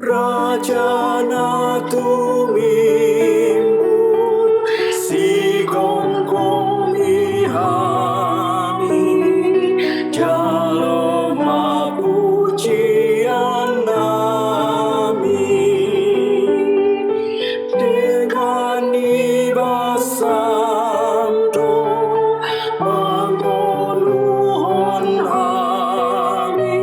Rajana tumimbul si gonggongi hami jalma pujian nami dengan ibasanto mangoluhon hami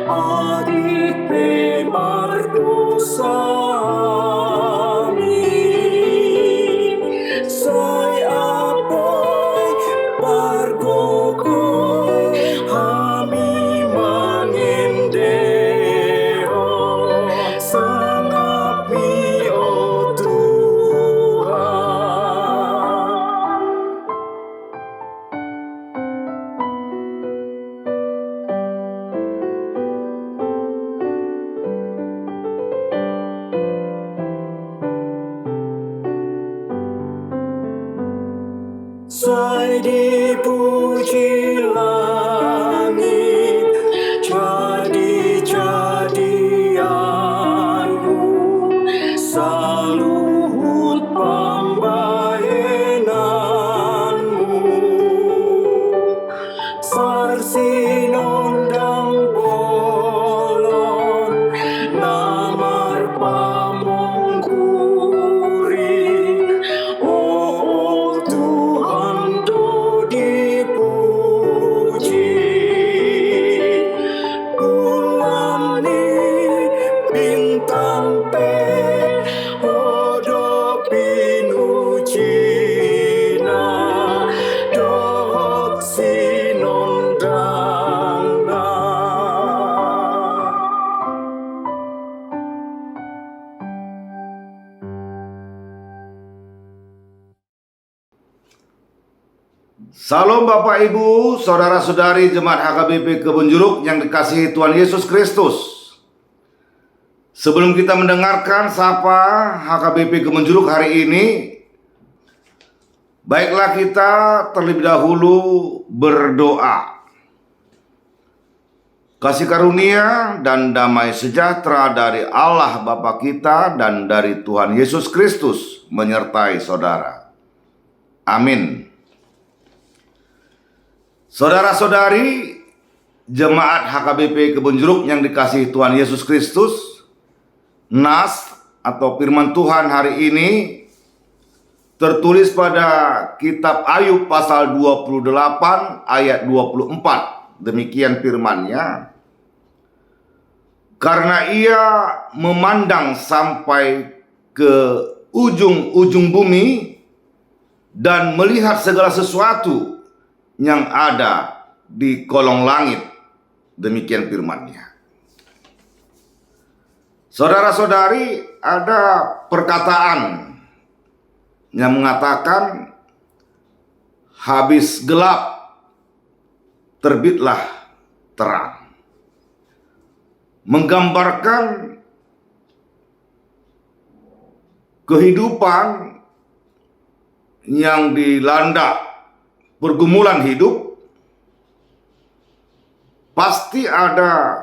adik Mardosami saya apoy pargogo hami mangendeo sangapi o Tuhan. Sai dipuji langit jadi-jadianmu saluhut pambaenanmu sarsinondang bolon namar pamongguri oh Tuhan do dipuji bulan bintang pe odo pinujina dok sinondangna. Salam Bapak Ibu, Saudara-saudari Jemaat HKBP Kebun Jeruk yang dikasihi Tuhan Yesus Kristus. Sebelum kita mendengarkan sapa HKBP Kebun Jeruk hari ini, baiklah kita terlebih dahulu berdoa. Kasih karunia dan damai sejahtera dari Allah Bapa kita dan dari Tuhan Yesus Kristus menyertai saudara. Amin. Saudara-saudari Jemaat HKBP Kebun Jeruk yang dikasihi Tuhan Yesus Kristus, nas atau firman Tuhan hari ini tertulis pada kitab Ayub pasal 28 ayat 24. Demikian firman-Nya. Karena ia memandang sampai ke ujung-ujung bumi dan melihat segala sesuatu yang ada di kolong langit. Demikian firman-Nya. Saudara-saudari, ada perkataan yang mengatakan habis gelap terbitlah terang. Menggambarkan kehidupan yang dilanda pergumulan hidup, pasti ada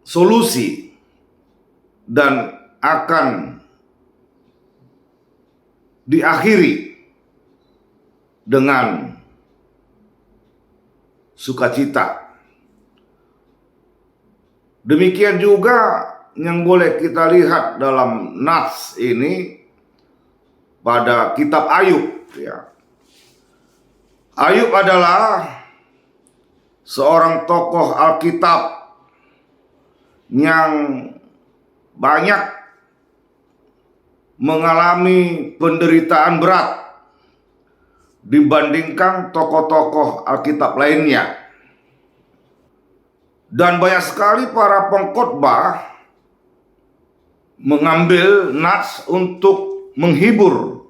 solusi dan akan diakhiri dengan sukacita. Demikian juga yang boleh kita lihat dalam nas ini pada kitab Ayub, ya. Ayub adalah seorang tokoh Alkitab yang banyak mengalami penderitaan berat dibandingkan tokoh-tokoh Alkitab lainnya. Dan banyak sekali para pengkhotbah mengambil nas untuk menghibur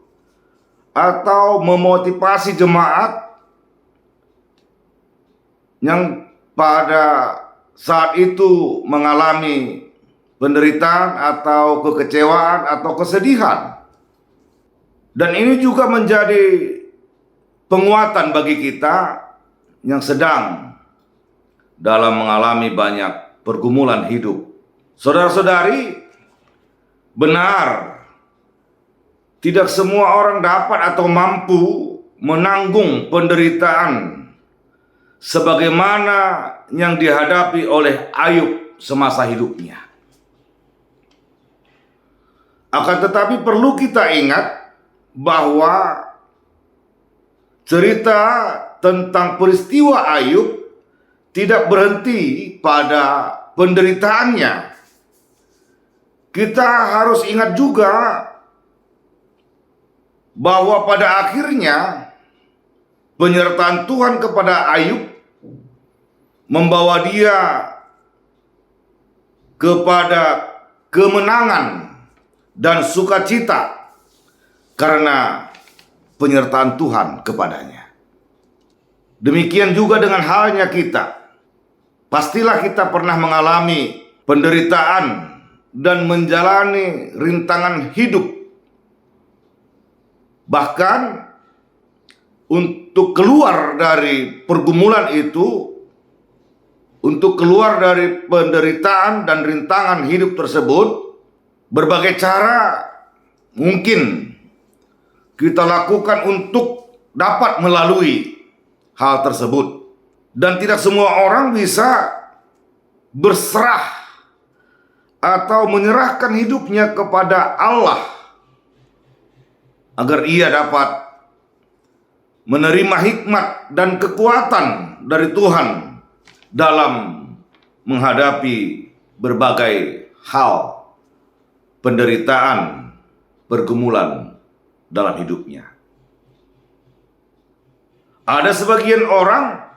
atau memotivasi jemaat yang pada saat itu mengalami penderitaan atau kekecewaan atau kesedihan. Dan ini juga menjadi penguatan bagi kita yang sedang dalam mengalami banyak pergumulan hidup. Saudara-saudari, Benar, tidak semua orang dapat atau mampu menanggung penderitaan sebagaimana yang dihadapi oleh Ayub semasa hidupnya. Akan tetapi perlu kita ingat bahwa cerita tentang peristiwa Ayub tidak berhenti pada penderitaannya. Kita harus ingat juga bahwa pada akhirnya penyertaan Tuhan kepada Ayub membawa dia kepada kemenangan dan sukacita karena penyertaan Tuhan kepadanya. Demikian juga dengan halnya kita. Pastilah kita pernah mengalami penderitaan dan menjalani rintangan hidup. Bahkan untuk keluar dari pergumulan itu, untuk keluar dari penderitaan dan rintangan hidup tersebut, berbagai cara mungkin kita lakukan untuk dapat melalui hal tersebut. Dan tidak semua orang bisa berserah atau menyerahkan hidupnya kepada Allah agar ia dapat menerima hikmat dan kekuatan dari Tuhan dalam menghadapi berbagai hal penderitaan, pergumulan dalam hidupnya. Ada sebagian orang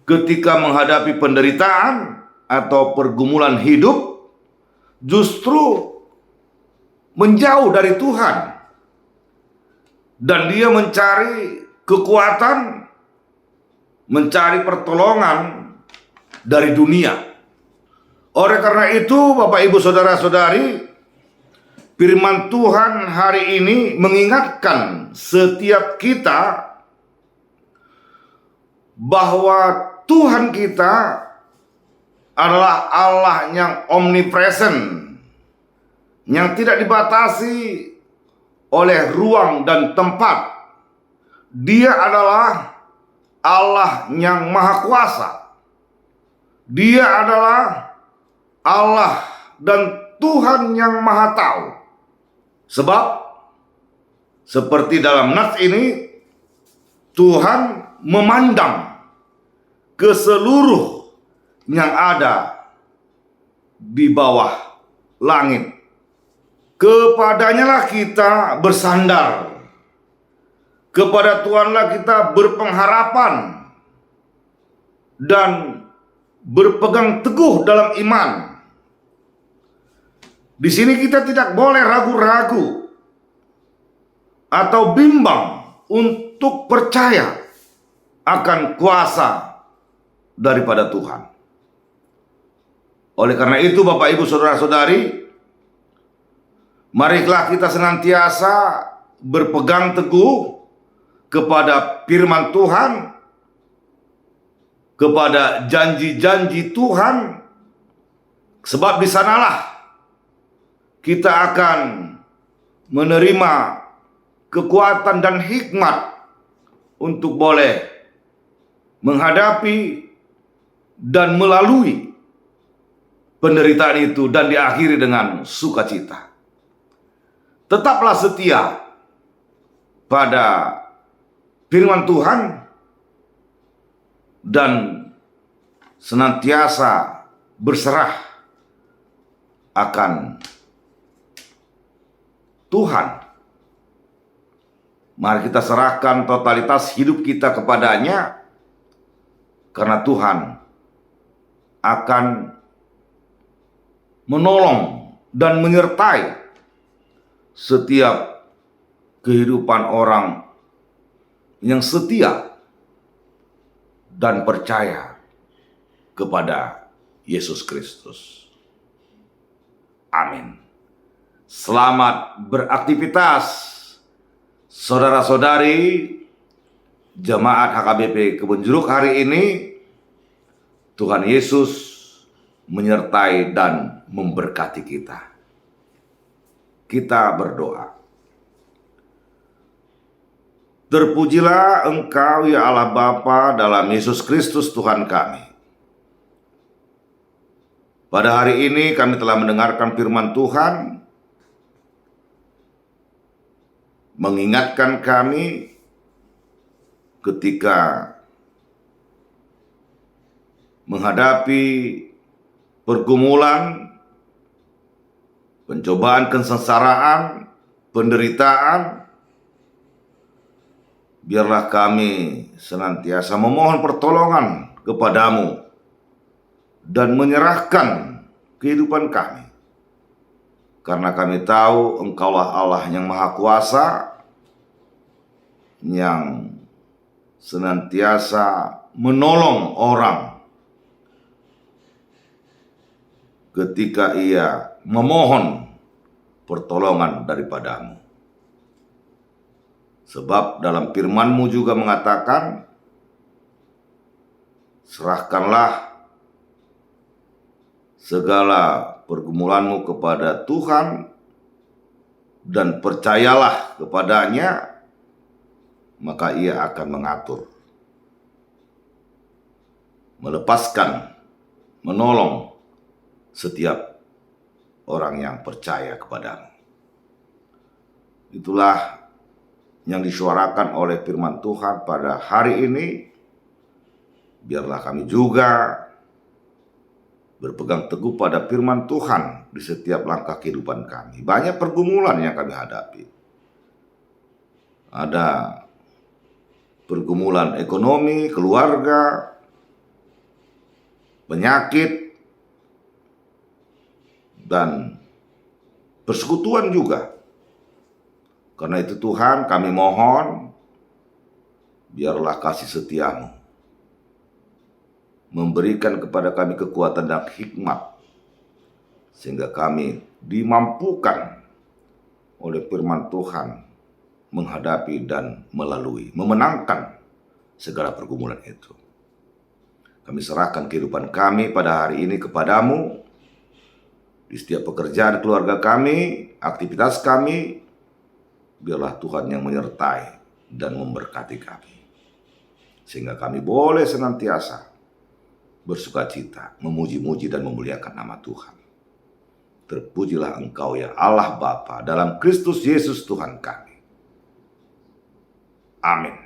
ketika menghadapi penderitaan atau pergumulan hidup justru menjauh dari Tuhan dan dia mencari kekuatan, mencari pertolongan dari dunia. Oleh karena itu, Bapak Ibu Saudara-saudari, firman Tuhan hari ini mengingatkan setiap kita bahwa Tuhan kita adalah Allah yang omnipresent, yang tidak dibatasi oleh ruang dan tempat. Dia adalah Allah yang maha kuasa. Dia adalah Allah dan Tuhan yang maha tahu. Sebab seperti dalam nas ini, Tuhan memandang ke seluruh yang ada di bawah langit. Kepadanya lah kita bersandar. Kepada Tuhanlah kita berpengharapan dan berpegang teguh dalam iman. Di sini kita tidak boleh ragu-ragu atau bimbang untuk percaya akan kuasa daripada Tuhan. Oleh karena itu, Bapak Ibu Saudara-saudari, marilah kita senantiasa berpegang teguh kepada firman Tuhan, kepada janji-janji Tuhan, sebab di sanalah kita akan menerima kekuatan dan hikmat untuk boleh menghadapi dan melalui penderitaan itu dan diakhiri dengan sukacita. Tetaplah setia pada firman Tuhan dan senantiasa berserah akan Tuhan. Mari kita serahkan totalitas hidup kita kepadanya, karena Tuhan akan menolong dan menyertai setiap kehidupan orang yang setia dan percaya kepada Yesus Kristus. Amin. Selamat beraktivitas, saudara-saudari Jemaat HKBP Kebun Jeruk hari ini. Tuhan Yesus menyertai dan memberkati kita. kita berdoa. Terpujilah Engkau ya Allah Bapa dalam Yesus Kristus Tuhan kami. Pada hari ini kami telah mendengarkan firman Tuhan, mengingatkan kami ketika menghadapi pergumulan, pencobaan, kesengsaraan, penderitaan. Biarlah kami senantiasa memohon pertolongan kepadamu dan menyerahkan kehidupan kami. Karena kami tahu Engkaulah Allah yang Maha Kuasa, yang senantiasa menolong orang ketika ia memohon pertolongan daripadamu. Sebab dalam firman-Mu juga mengatakan, serahkanlah segala pergumulanmu kepada Tuhan dan percayalah kepadanya, maka ia akan mengatur, melepaskan, menolong setiap orang yang percaya kepadamu. Itulah yang disuarakan oleh firman Tuhan pada hari ini. Biarlah kami juga berpegang teguh pada firman Tuhan di setiap langkah kehidupan kami. Banyak pergumulan yang kami hadapi. Ada pergumulan ekonomi, keluarga, penyakit, dan persekutuan juga. Karena itu Tuhan, kami mohon, biarlah kasih setia-Mu memberikan kepada kami kekuatan dan hikmat, sehingga kami dimampukan oleh firman Tuhan menghadapi dan melalui, memenangkan segala pergumulan itu. Kami serahkan kehidupan kami pada hari ini kepadamu, di setiap pekerjaan keluarga kami, aktivitas kami. Biarlah Tuhan yang menyertai dan memberkati kami, sehingga kami boleh senantiasa bersukacita, memuji-muji dan memuliakan nama Tuhan. Terpujilah Engkau ya Allah Bapa dalam Kristus Yesus Tuhan kami. Amin.